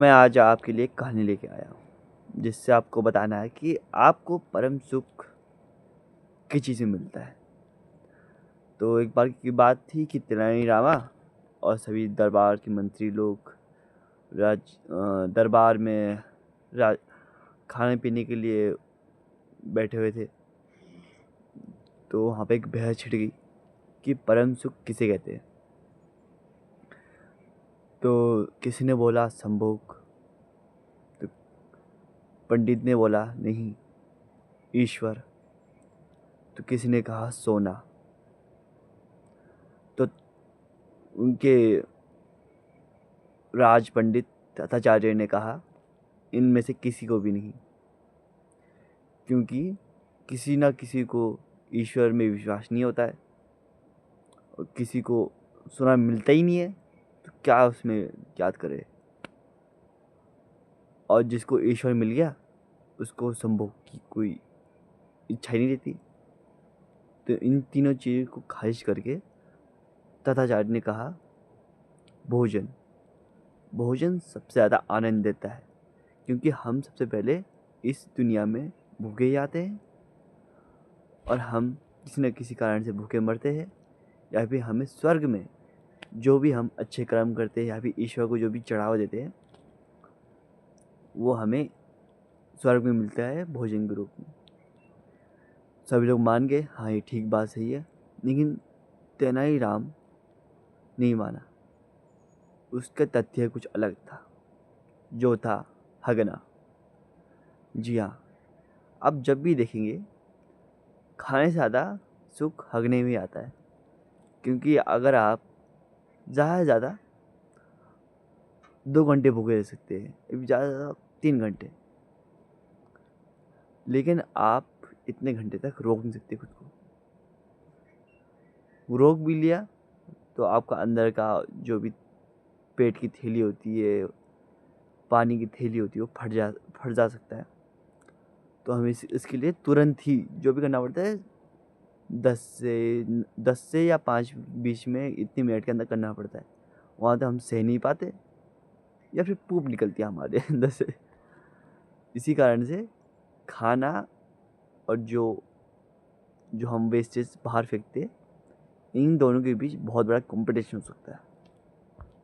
मैं आज आपके लिए एक कहानी लेके आया हूँ जिससे आपको बताना है कि आपको परम सुख किस चीज़ में मिलता है। तो एक बार की बात थी कि तेनाली रामा और सभी दरबार के मंत्री लोग दरबार में राज खाने पीने के लिए बैठे हुए थे। तो वहाँ पे एक बहस छिड़ गई कि परम सुख किसे कहते हैं। तो किसी ने बोला संभोग, तो पंडित ने बोला नहीं, ईश्वर, तो किसी ने कहा सोना। तो उनके राज पंडित तथाचार्य ने कहा इनमें से किसी को भी नहीं, क्योंकि किसी ना किसी को ईश्वर में विश्वास नहीं होता है और किसी को सोना मिलता ही नहीं है, तो क्या उसमें याद करे। और जिसको ईश्वर मिल गया उसको संभोग की कोई इच्छा ही नहीं रहती। तो इन तीनों चीज़ों को खारिज करके तथाचार्य ने कहा भोजन। भोजन सबसे ज़्यादा आनंद देता है, क्योंकि हम सबसे पहले इस दुनिया में भूखे ही आते हैं और हम किसी न किसी कारण से भूखे मरते हैं, या फिर हमें स्वर्ग में जो भी हम अच्छे कर्म करते हैं या फिर ईश्वर को जो भी चढ़ावा देते हैं वो हमें स्वर्ग में मिलता है भोजन के रूप में। सभी लोग मान गए, हाँ ये ठीक बात सही है। लेकिन तेनालीराम नहीं माना। उसका तथ्य कुछ अलग था, जो था हगना। जी हाँ, आप जब भी देखेंगे खाने से ज़्यादा सुख हगने में आता है, क्योंकि अगर आप ज़्यादा से ज़्यादा 2 घंटे भूखे रह सकते हैं, ज़्यादा से ज़्यादा 3 घंटे, लेकिन आप इतने घंटे तक रोक नहीं सकते खुद को। रोक भी लिया तो आपका अंदर का जो भी पेट की थैली होती है, पानी की थैली होती है, वो फट जा सकता है। तो हमें इसके लिए तुरंत ही जो भी करना पड़ता है 10 से या 5-20 में इतनी मिनट के अंदर करना पड़ता है। वहाँ तो हम सह नहीं पाते या फिर पूप निकलती है हमारे अंदर से। इसी कारण से खाना और जो जो हम वेस्टेज बाहर फेंकते हैं, इन दोनों के बीच बहुत बड़ा कंपटीशन हो सकता है।